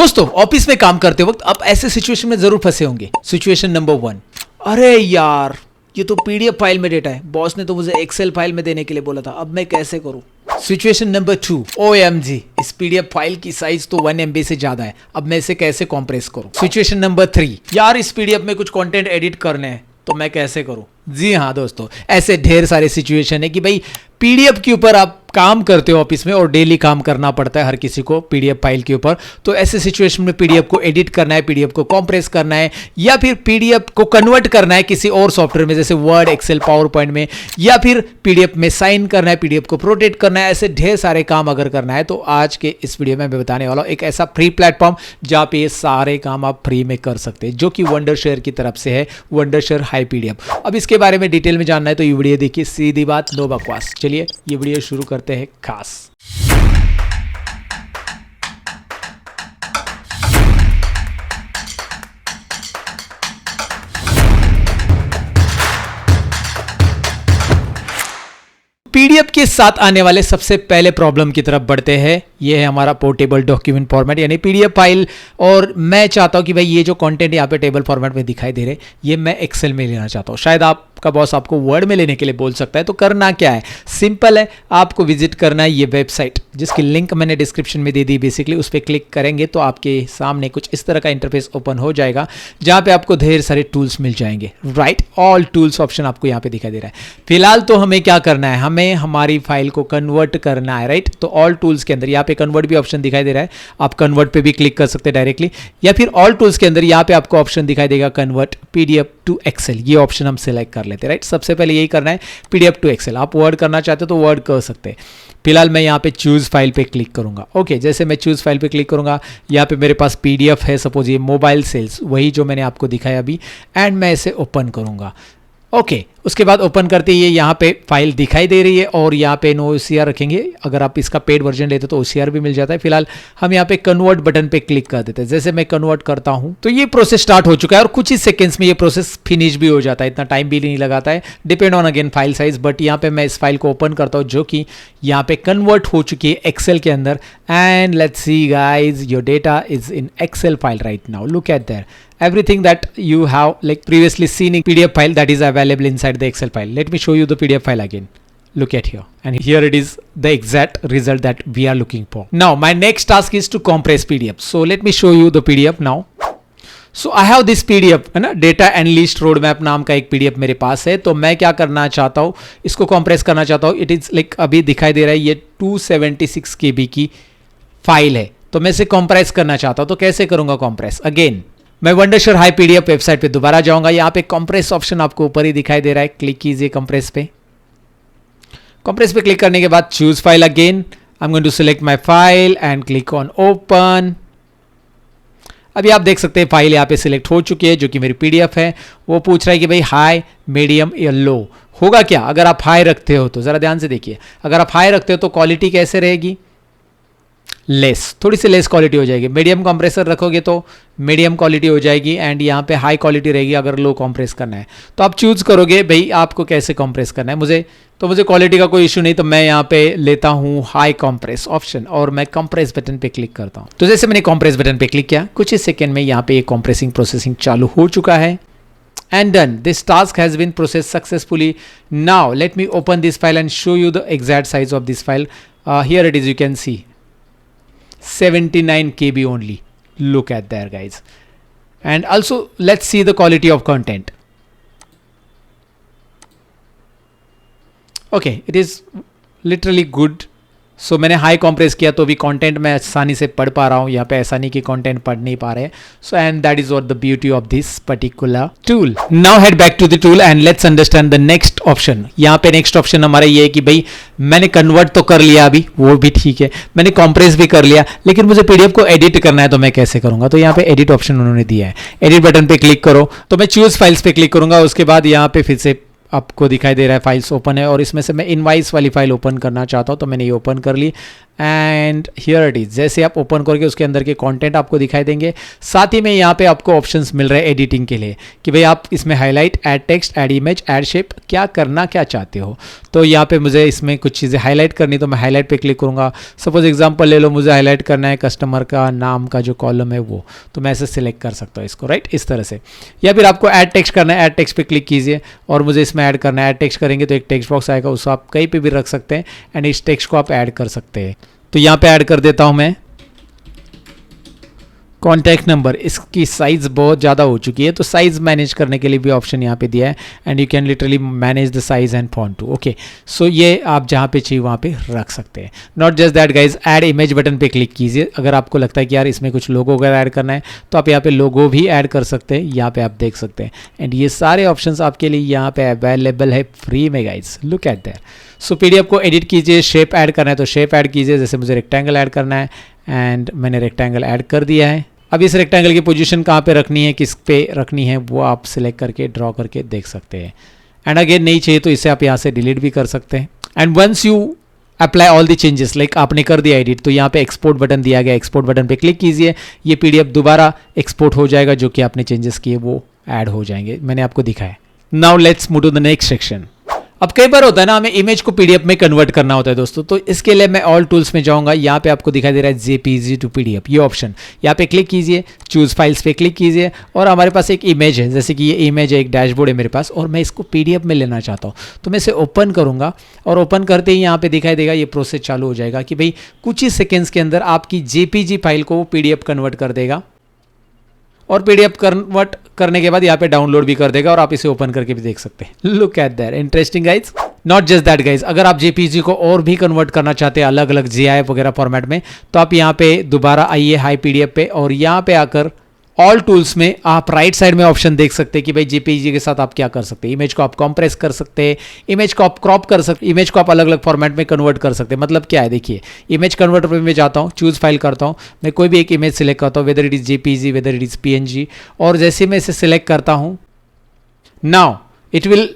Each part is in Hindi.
दोस्तों ऑफिस में काम करते वक्त आप ऐसे सिचुएशन में जरूर फंसे होंगे। सिचुएशन नंबर 1, अरे यार ये तो पीडीएफ फाइल में डेटा है, बॉस ने तो मुझे एक्सेल फाइल में देने के लिए बोला था, अब मैं कैसे करूं। सिचुएशन नंबर 2, OMG इस पीडीएफ फाइल की साइज तो 1 MB से ज्यादा है, अब मैं इसे कैसे कॉम्प्रेस करूं। सिचुएशन नंबर 3, यार इस पीडीएफ में कुछ कंटेंट एडिट करने हैं तो मैं कैसे करूं। जी हाँ दोस्तों, ऐसे ढेर सारे सिचुएशन है कि भाई पीडीएफ के ऊपर आप काम करते हो ऑफिस में और डेली काम करना पड़ता है हर किसी को पीडीएफ फाइल के ऊपर। तो ऐसे सिचुएशन में पीडीएफ को एडिट करना है, पीडीएफ को कॉम्प्रेस करना है, या फिर पीडीएफ को कन्वर्ट करना है किसी और सॉफ्टवेयर में जैसे वर्ड, एक्सेल, पावर पॉइंट में, या फिर पीडीएफ में साइन करना है, पीडीएफ को प्रोटेक्ट करना है, ऐसे ढेर सारे काम अगर करना है तो आज के इस वीडियो में मैं बताने वाला हूं एक ऐसा फ्री प्लेटफॉर्म जहां पे ये सारे काम आप फ्री में कर सकते हैं, जो कि वंडरशेयर की तरफ से है, वंडरशेयर हाई पीडीएफ। अब इसके बारे में डिटेल में जानना है तो ये वीडियो देखिए, सीधी बात नो बकवास। चलिए ये वीडियो शुरू करते हैं खास। पीडीएफ के साथ आने वाले सबसे पहले प्रॉब्लम की तरफ बढ़ते हैं। ये है हमारा पोर्टेबल डॉक्यूमेंट फॉर्मेट यानी पीडीएफ फाइल, और मैं चाहता हूं कि भाई ये जो कंटेंट यहाँ पे टेबल फॉर्मेट में दिखाई दे रहे ये मैं एक्सेल में लेना चाहता हूं। शायद आपका बॉस आपको वर्ड में लेने के लिए बोल सकता है। तो करना क्या है, सिंपल है, आपको विजिट करना है ये वेबसाइट जिसकी लिंक मैंने डिस्क्रिप्शन में दे दी। बेसिकली उस पर क्लिक करेंगे तो आपके सामने कुछ इस तरह का इंटरफेस ओपन हो जाएगा जहां पे आपको ढेर सारे टूल्स मिल जाएंगे। राइट, ऑल टूल्स ऑप्शन आपको यहाँ पे दिखाई दे रहा है। फिलहाल तो हमें क्या करना है, हमें हमारी फाइल को कन्वर्ट करना है। राइट, तो ऑल टूल्स के अंदर यहाँ पे कन्वर्ट भी ऑप्शन दिखाई दे रहा है, आप कन्वर्ट पे भी क्लिक कर सकते हैं डायरेक्टली, या फिर ऑल टूल्स के अंदर यहाँ पे आपको ऑप्शन दिखाई देगा कन्वर्ट पीडीएफ टू एक्सेल। ये ऑप्शन हम सिलेक्ट कर लेते हैं। राइट, सबसे पहले यही करना है, पीडीएफ टू एक्सेल। आप वर्ड करना चाहते हो तो वर्ड कर सकते हैं। फिलहाल मैं यहाँ पे चूज फाइल पे क्लिक करूंगा। ओके, जैसे मैं चूज फाइल पे क्लिक करूंगा यहाँ पे मेरे पास पीडीएफ है, सपोज ये मोबाइल सेल्स, वही जो मैंने आपको दिखाया अभी, एंड मैं इसे ओपन करूंगा। ओके, उसके बाद ओपन करते ही यहाँ पे फाइल दिखाई दे रही है और यहाँ पे नो OCR रखेंगे। अगर आप इसका पेड वर्जन लेते तो OCR भी मिल जाता है। फिलहाल हम यहाँ पे कन्वर्ट बटन पे क्लिक कर देते हैं। जैसे मैं कन्वर्ट करता हूँ तो ये प्रोसेस स्टार्ट हो चुका है और कुछ ही सेकंड्स में ये प्रोसेस फिनिश भी हो जाता है, इतना टाइम भी नहीं लगाता है, depend on again file size. But यहाँ पे मैं इस फाइल को ओपन करता हूँ जो कि यहाँ पे कन्वर्ट हो चुकी है एक्सेल के अंदर। And let's see guys, your data is in Excel file right now. Look at there, everything that you have like previously seen in PDF file that is available inside the Excel file. Let me show you the PDF file again. Look at here, and here it is, the exact result that we are looking for. Now my next task is to compress PDF. So let me show you the PDF now. So I have this PDF है ना, डेटा एनालिस्ट रोड मैप नाम का एक PDF मेरे पास है। तो मैं क्या करना चाहता हूँ, इसको कॉम्प्रेस करना चाहता हूँ। इट इज लाइक अभी दिखाई दे रहा है ये 276 KB की फाइल है, तो मैं इसे कॉम्प्रेस करना चाहता हूँ। तो कैसे करूंगा कॉम्प्रेस, अगेन मैं वंडरशेयर हाई पीडीएफ वेबसाइट पे दोबारा जाऊंगा। यहाँ पे कंप्रेस ऑप्शन आपको ऊपर ही दिखाई दे रहा है, क्लिक कीजिए कंप्रेस पे। कंप्रेस पे क्लिक करने के बाद choose file again, I am going to select my file and click on open. अभी आप देख सकते हैं फाइल यहाँ पे सिलेक्ट हो चुकी है जो कि मेरी पीडीएफ है। वो पूछ रहा है कि भाई हाई, मीडियम या लो। होगा क्या, अगर आप हाई रखते हो तो जरा ध्यान से देखिए, अगर आप हाई रखते हो तो क्वालिटी कैसे रहेगी, लेस, थोड़ी सी लेस क्वालिटी हो जाएगी। मीडियम कंप्रेसर रखोगे तो मीडियम क्वालिटी हो जाएगी, एंड यहाँ पे हाई क्वालिटी रहेगी अगर लो कंप्रेस करना है। तो आप चूज करोगे भाई आपको कैसे कंप्रेस करना है। मुझे क्वालिटी का कोई इशू नहीं, तो मैं यहाँ पे लेता हूँ हाई कंप्रेस ऑप्शन और मैं कंप्रेस बटन पे क्लिक करता हूँ। तो जैसे मैंने कंप्रेस बटन पे क्लिक किया, कुछ ही सेकेंड में यहाँ पे ये कंप्रेसिंग प्रोसेसिंग चालू हो चुका है। And done. This task has been processed successfully. Now let me open this file and show you the exact size of this file. Here it is, you can see 79 KB only. Look at there guys. And also let's see the quality of content. Okay, it is literally good. सो मैंने हाई कॉम्प्रेस किया तो भी कंटेंट मैं आसानी से पढ़ पा रहा हूँ। यहाँ पे ऐसा नहीं कि कंटेंट पढ़ नहीं पा रहे। So and that is what the beauty of this particular tool. Now head back to the tool and let's understand the next option. यहाँ पे नेक्स्ट ऑप्शन हमारा ये है कि भाई मैंने कन्वर्ट तो कर लिया, अभी वो भी ठीक है, मैंने कॉम्प्रेस भी कर लिया, लेकिन मुझे पीडीएफ को एडिट करना है तो मैं कैसे करूंगा। तो यहाँ पे एडिट ऑप्शन उन्होंने दिया है, एडिट बटन पे क्लिक करो। तो मैं चूज फाइल्स पे क्लिक करूंगा, उसके बाद यहाँ पे फिर से आपको दिखाई दे रहा है फाइल्स ओपन है, और इसमें से मैं इनवाइस वाली फाइल ओपन करना चाहता हूँ, तो मैंने ये ओपन कर ली एंड हियर इट इज। जैसे आप ओपन करके उसके अंदर के कंटेंट आपको दिखाई देंगे। साथ ही में यहाँ पे आपको ऑप्शंस मिल रहे हैं एडिटिंग के लिए कि भाई आप इसमें highlight, add text, add image, add shape क्या करना क्या चाहते हो। तो यहाँ पे मुझे इसमें कुछ चीज़ें हाईलाइट करनी, तो मैं हाईलाइट पे क्लिक करूँगा। सपोज एग्जांपल ले लो, मुझे हाईलाइट करना है कस्टमर का नाम का जो कॉलम है वो, तो मैं ऐसे सिलेक्ट कर सकता हूँ इसको, राइट, इस तरह से। या फिर आपको ऐड टेक्स्ट करना है, ऐड टेक्स्ट पे क्लिक कीजिए और मुझे इसमें ऐड करना है। ऐड टेक्स्ट करेंगे तो एक टेक्स्ट बॉक्स आएगा, उसको आप कहीं पे भी रख सकते हैं एंड इस टेक्स्ट को आप ऐड कर सकते हैं। तो यहाँ पे ऐड कर देता हूँ मैं कॉन्टैक्ट नंबर। इसकी साइज़ बहुत ज़्यादा हो चुकी है, तो साइज़ मैनेज करने के लिए भी ऑप्शन यहाँ पे दिया है and you can literally manage the size and font too. Okay, so ये आप जहाँ पे चाहिए वहाँ पे रख सकते हैं। Not just that guys, add image button पे क्लिक कीजिए। अगर आपको लगता है कि यार इसमें कुछ लोगो वगैरह ऐड करना है तो आप यहाँ पे लोगो भी ऐड कर सकते हैं, यहाँ पे आप देख सकते हैं। एंड ये सारे ऑप्शंस आपके लिए यहाँ पे अवेलेबल है फ्री में guys, look at that. So PDF को एडिट कीजिए, शेप ऐड करना है तो शेप ऐड कीजिए। जैसे मुझे रेक्टेंगल ऐड करना है एंड मैंने रेक्टेंगल ऐड कर दिया है। अब इस रेक्टेंगल की पोजीशन कहाँ पे रखनी है, किस पे रखनी है, वो आप सिलेक्ट करके ड्रॉ करके देख सकते हैं। एंड अगेन नहीं चाहिए तो इसे आप यहाँ से डिलीट भी कर सकते हैं। And once you apply all the changes, like आपने कर दिया एडिट, तो यहाँ पे एक्सपोर्ट बटन दिया गया, एक्सपोर्ट बटन पे क्लिक कीजिए। ये पीडीएफ दोबारा एक्सपोर्ट हो जाएगा, जो कि आपने चेंजेस किए वो ऐड हो जाएंगे, मैंने आपको दिखाया। Now let's move to the next section. अब कई बार होता है ना, हमें इमेज को पीडीएफ में कन्वर्ट करना होता है दोस्तों, तो इसके लिए मैं ऑल टूल्स में जाऊंगा। यहाँ पे आपको दिखाई दे रहा है जेपीजी टू पीडीएफ, ये ऑप्शन यहाँ पे क्लिक कीजिए, चूज फाइल्स पे क्लिक कीजिए और हमारे पास एक इमेज है, जैसे कि ये इमेज है, एक डैशबोर्ड है मेरे पास और मैं इसको पीडीएफ में लेना चाहता हूँ। तो मैं इसे ओपन करूँगा और ओपन करते ही यहाँ पे दिखाई देगा, ये प्रोसेस चालू हो जाएगा कि भाई कुछ ही सेकेंड्स के अंदर आपकी जेपीजी फाइल को पीडीएफ कन्वर्ट कर देगा और पीडीएफ कन्वर्ट करने के बाद यहाँ पे डाउनलोड भी कर देगा और आप इसे ओपन करके भी देख सकते हैं। Look at that, interesting guys. Not just that guys, अगर आप जेपीजी को और भी कन्वर्ट करना चाहते हैं अलग अलग जीआईएफ वगैरह फॉर्मेट में, तो आप यहाँ पे दोबारा आइए हाई पीडीएफ पे और यहाँ पे आकर ऑल टूल्स में आप राइट साइड में ऑप्शन देख सकते हैं कि भाई जेपीजी के साथ आप क्या कर सकते हैं। इमेज को आप कॉम्प्रेस कर सकते हैं, इमेज को आप क्रॉप कर सकते, इमेज को आप अलग अलग फॉर्मेट में कन्वर्ट कर सकते हैं। मतलब क्या है, देखिए इमेज कन्वर्टर पे मैं जाता हूँ, चूज फाइल करता हूँ, मैं कोई भी एक इमेज सिलेक्ट करता हूँ, whether it is JPG, whether it is PNG, और जैसे मैं इसे सिलेक्ट करता हूँ, now it will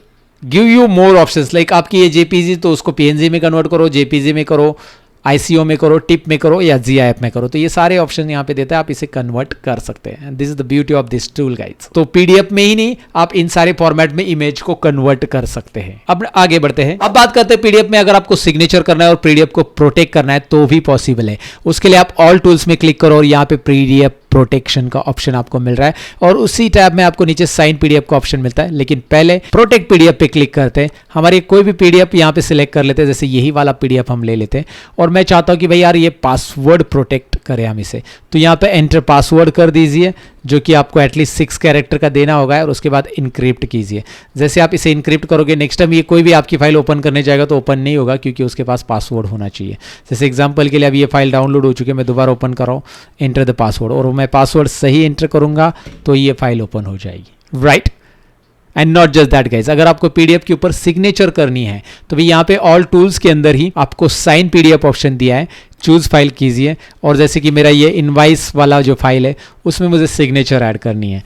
give you more options. Like आपकी ये जेपीजी तो उसको पीएनजी में कन्वर्ट करो, जेपीजी में करो, आईसीओ में करो, टिप में करो या जीआईएफ में करो, तो ये सारे ऑप्शन यहाँ पे देता है, आप इसे कन्वर्ट कर सकते हैं। This is the beauty of this tool guides. तो पीडीएफ में ही नहीं, आप इन सारे फॉर्मेट में इमेज को कन्वर्ट कर सकते हैं। अब आगे बढ़ते हैं। अब बात करते हैं पीडीएफ में अगर आपको सिग्नेचर करना है और पीडीएफ को प्रोटेक्ट करना है तो भी पॉसिबल है। उसके लिए आप ऑल टूल्स में क्लिक करो और यहाँ पे पीडीएफ प्रोटेक्शन का ऑप्शन आपको मिल रहा है और उसी टैब में आपको नीचे साइन पीडीएफ का ऑप्शन मिलता है। लेकिन पहले प्रोटेक्ट पीडीएफ पे क्लिक करते हैं। हमारी कोई भी पीडीएफ यहाँ पे सिलेक्ट कर लेते हैं, जैसे यही वाला पीडीएफ हम ले लेते हैं और मैं चाहता हूँ कि भाई यार ये पासवर्ड प्रोटेक्ट करें हम इसे, तो यहाँ पे एंटर पासवर्ड कर दीजिए, जो कि आपको एटलीस्ट 6 कैरेक्टर का देना होगा और उसके बाद इनक्रिप्ट कीजिए। जैसे आप इसे इनक्रिप्ट करोगे, नेक्स्ट टाइम ये कोई भी आपकी फाइल ओपन करने जाएगा तो ओपन नहीं होगा, क्योंकि उसके पास पासवर्ड होना चाहिए। जैसे एग्जांपल के लिए अब ये फाइल डाउनलोड हो चुकी है, मैं दोबारा ओपन कर रहा हूँ, एंटर द पासवर्ड, और मैं पासवर्ड सही एंटर करूँगा तो ये फाइल ओपन हो जाएगी, right. And not just that guys, अगर आपको पीडीएफ के ऊपर सिग्नेचर करनी है तो भाई यहाँ पे ऑल टूल्स के अंदर ही आपको साइन पीडीएफ ऑप्शन दिया है, चूज फाइल कीजिए और जैसे कि मेरा ये इनवाइस वाला जो फाइल है उसमें मुझे सिग्नेचर ऐड करनी है,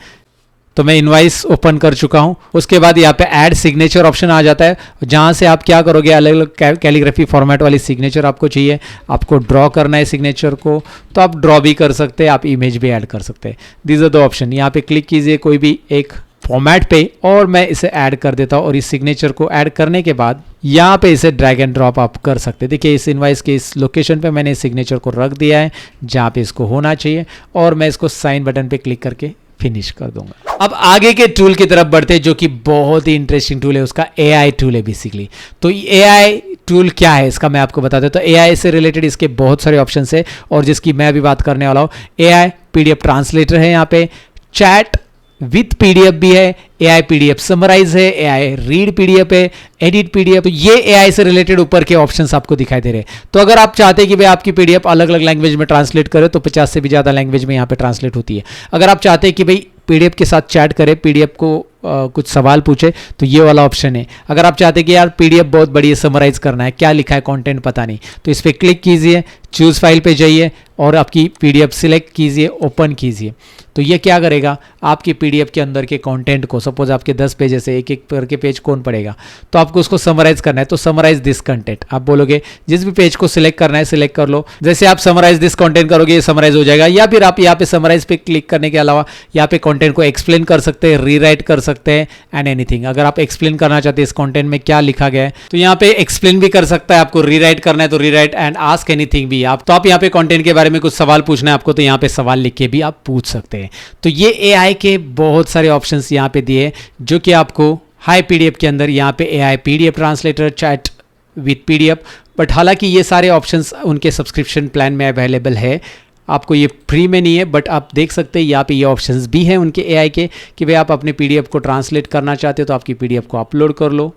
तो मैं इनवाइस ओपन कर चुका हूं। उसके बाद यहाँ पे ऐड सिग्नेचर ऑप्शन आ जाता है, जहां से आप क्या करोगे, अलग अलग कैलीग्राफी फॉर्मेट वाली सिग्नेचर आपको चाहिए, आपको ड्रॉ करना है सिग्नेचर को, तो आप ड्रॉ भी कर सकते हैं, आप इमेज भी ऐड कर सकते हैं। This are the option. यहाँ पे क्लिक कीजिए कोई भी एक फॉर्मेट पे और मैं इसे ऐड कर देता हूँ और इस सिग्नेचर को ऐड करने के बाद यहाँ पे इसे ड्रैग एंड ड्रॉप आप कर सकते हैं। देखिए इस इनवाइस के इस लोकेशन पे मैंने इस सिग्नेचर को रख दिया है जहाँ पे इसको होना चाहिए और मैं इसको साइन बटन पे क्लिक करके फिनिश कर दूंगा। अब आगे के टूल की तरफ बढ़ते हैं, जो कि बहुत ही इंटरेस्टिंग टूल है, उसका एआई टूल है बेसिकली। तो एआई टूल क्या है इसका मैं आपको बता देता हूँ। एआई से रिलेटेड इसके बहुत सारे ऑप्शन है और जिसकी मैं अभी बात करने वाला हूँ। एआई पीडीएफ ट्रांसलेटर है, यहाँ पे चैट विथ पीडीएफ भी है, एआई पीडीएफ समराइज है, एआई रीड पीडीएफ है, एडिट पीडीएफ। तो ये एआई से रिलेटेड ऊपर के ऑप्शंस आपको दिखाई दे रहे हैं। तो अगर आप चाहते हैं कि भाई आपकी पीडीएफ अलग अलग लैंग्वेज में ट्रांसलेट करे तो 50 से भी ज़्यादा लैंग्वेज में यहाँ पे ट्रांसलेट होती है। अगर आप चाहते हैं कि भाई पीडीएफ के साथ चैट करे, पीडीएफ को कुछ सवाल पूछे, तो ये वाला ऑप्शन है। अगर आप चाहते हैं कि यार पीडीएफ बहुत बड़ी है, समराइज करना है, क्या लिखा है कंटेंट पता नहीं, तो इस पर क्लिक कीजिए, चूज़ फाइल पे जाइए और आपकी पीडीएफ सिलेक्ट कीजिए, ओपन कीजिए। तो ये क्या करेगा, आपकी पीडीएफ के अंदर के कंटेंट को, सपोज आपके 10 पेजेस है, एक एक करके पेज कौन पढ़ेगा, तो आपको उसको समराइज करना है। तो समराइज दिस कंटेंट आप बोलोगे, जिस भी पेज को सिलेक्ट करना है सिलेक्ट कर लो। जैसे आप समराइज दिस कंटेंट करोगे ये समराइज हो जाएगा। या फिर आप यहाँ पे समराइज पे क्लिक करने के अलावा यहाँ पे कंटेंट को एक्सप्लेन कर सकते हैं, रीराइट कर सकते हैं एंड एनीथिंग। अगर आप एक्सप्लेन करना चाहते हैं इस कंटेंट में क्या लिखा गया है तो यहाँ पे एक्सप्लेन भी कर सकता है। आपको रीराइट करना है तो रीराइट एंड आस्क एनीथिंग भी आप। तो आप यहाँ पे कंटेंट के बारे में कुछ सवाल पूछना है आपको तो यहाँ पे सवाल लिख के भी आप पूछ सकते हैं। तो ये एआई के बहुत सारे ऑप्शंस यहाँ पे दिए जो कि आपको हाई पीडीएफ के अंदर यहाँ पे AI PDF translator chat with PDF, but हालांकि ये सारे ऑप्शंस उनके सब्सक्रिप्शन प्लान में अवेलेबल है। आपको ये फ्री में नहीं है, बट आप देख सकते हैं यहाँ पे ये ऑप्शंस भी हैं उनके एआई के कि भाई आप अपने पीडीएफ को ट्रांसलेट करना चाहते हो तो आपकी पीडीएफ को अपलोड कर लो।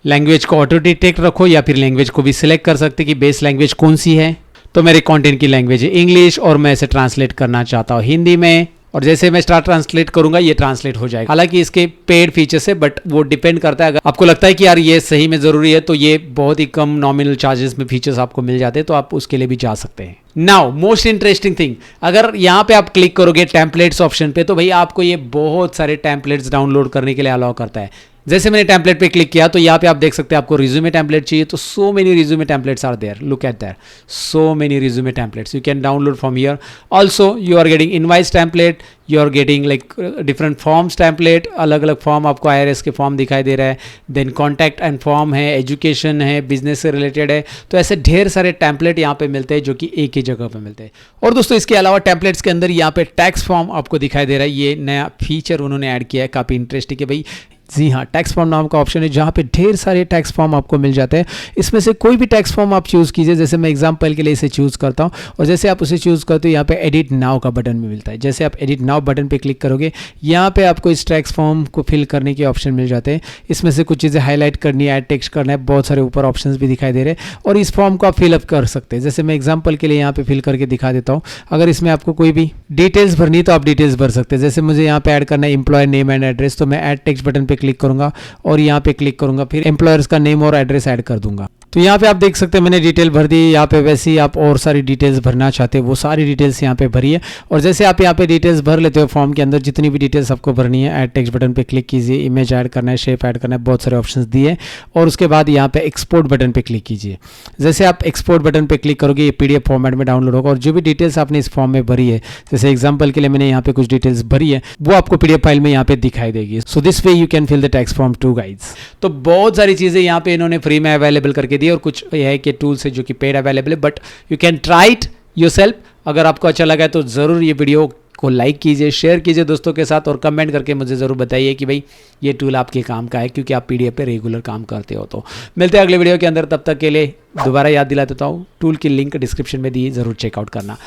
लैंग्वेज को ऑटो डिटेक्ट रखो या फिर लैंग्वेज को भी सिलेक्ट कर सकते कि बेस लैंग्वेज कौन सी है। तो मेरे कंटेंट की लैंग्वेज है इंग्लिश और मैं इसे ट्रांसलेट करना चाहता हूँ हिंदी में, और जैसे मैं स्टार्ट ट्रांसलेट करूंगा ये ट्रांसलेट हो जाएगा। हालांकि इसके पेड फीचर्स है, बट वो डिपेंड करता है। अगर आपको लगता है कि यार ये सही में ज़रूरी है तो ये बहुत ही कम नॉमिनल चार्जेस में फीचर्स आपको मिल जाते हैं, तो आप उसके लिए भी जा सकते हैं। नाउ मोस्ट इंटरेस्टिंग थिंग, अगर यहाँ पे आप क्लिक करोगे टेम्पलेट्स ऑप्शन पे तो भाई आपको ये बहुत सारे टेम्पलेट्स डाउनलोड करने के लिए अलाउ करता है। जैसे मैंने टेम्पलेट पे क्लिक किया तो यहाँ पे आप देख सकते हैं आपको रिज्यूमे टेम्पलेट चाहिए तो so many resume templates are there, look at that, so many resume templates you can download from here. Also you are getting invoice template, you are getting like different forms template, अलग अलग फॉर्म आपको IRS के फॉर्म दिखाई दे रहा है, देन कॉन्टैक्ट एंड फॉर्म है, एजुकेशन है, बिजनेस से रिलेटेड है। तो ऐसे ढेर सारे टेम्पलेट यहाँ पे मिलते हैं जो कि एक ही जगह पे मिलते हैं। और दोस्तों इसके अलावा टेम्पलेट्स के अंदर यहाँ पे टैक्स फॉर्म आपको दिखाई दे रहा है, ये नया फीचर उन्होंने ऐड किया है, काफ़ी इंटरेस्टिंग है भाई। जी हाँ, टैक्स फॉर्म नाम का ऑप्शन है जहाँ पे ढेर सारे टैक्स फॉर्म आपको मिल जाते हैं। इसमें से कोई भी टैक्स फॉर्म आप चूज़ कीजिए। जैसे मैं एग्जांपल के लिए इसे चूज़ करता हूँ और जैसे आप उसे चूज़ करते हो यहाँ पे एडिट नाउ का बटन भी मिलता है। जैसे आप एडिट नाउ बटन पे क्लिक करोगे यहाँ पे आपको इस टैक्स फॉर्म को फिल करने के ऑप्शन मिल जाते हैं। इसमें से कुछ चीज़ें हाईलाइट करनी है, ऐड टेक्स्ट करना है, बहुत सारे ऊपर ऑप्शन भी दिखाई दे रहे हैं और इस फॉर्म को आप फिलअप कर सकते हैं। जैसे मैं एग्जाम्पल के लिए यहाँ पे फिल करके दिखा देता हूँ। अगर इसमें आपको कोई भी डिटेल्स भरनी है तो आप डिटेल्स भर सकते हैं। जैसे मुझे यहाँ पे ऐड करना है एम्प्लॉयर नेम एंड एड्रेस, तो मैं ऐड टेक्स्ट बटन पे क्लिक करूँगा और यहाँ पे क्लिक करूंगा, फिर एम्प्लॉयर्स का नेम और एड्रेस ऐड कर दूंगा। तो यहाँ पे आप देख सकते हैं मैंने डिटेल भर दी। यहाँ पे वैसे ही आप और सारी डिटेल्स भरना चाहते हैं वो सारी डिटेल्स यहाँ पे भरिए। और जैसे आप यहाँ पे डिटेल्स भर लेते हो फॉर्म के अंदर जितनी भी डिटेल्स आपको भरनी है, ऐड टेक्स्ट बटन पे क्लिक कीजिए, इमेज ऐड करना है, शेप ऐड करना है, बहुत सारे ऑप्शंस दिए। और उसके बाद यहाँ पे एक्सपोर्ट बटन पे क्लिक कीजिए। जैसे आप एक्सपोर्ट बटन पे क्लिक करोगे ये PDF फॉर्मेट में डाउनलोड होगा और जो भी डिटेल्स आपने इस फॉर्म में भरी है, जैसे एग्जाम्पल के लिए मैंने यहाँ पे कुछ डिटेल्स भरी है, वो आपको PDF फाइल में यहाँ पे दिखाई देगी। So this way you can fill the tax form to guides. तो बहुत सारी चीज़ें यहाँ पे इन्होंने फ्री में अवेलेबल करके दी और कुछ यह है कि टूल्स है जो कि पेड अवेलेबल है, but you can try it yourself. अगर आपको अच्छा लगा है तो ज़रूर ये वीडियो को लाइक कीजिए, शेयर कीजिए दोस्तों के साथ और कमेंट करके मुझे ज़रूर बताइए कि भाई ये टूल आपके काम का है, क्योंकि आप PDF पे रेगुलर काम करते हो। तो मिलते हैं अगले वीडियो के अंदर, तब तक के लिए दोबारा याद दिला देता हूँ, टूल की लिंक डिस्क्रिप्शन में दी, ज़रूर चेकआउट करना।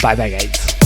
Bye bye guys.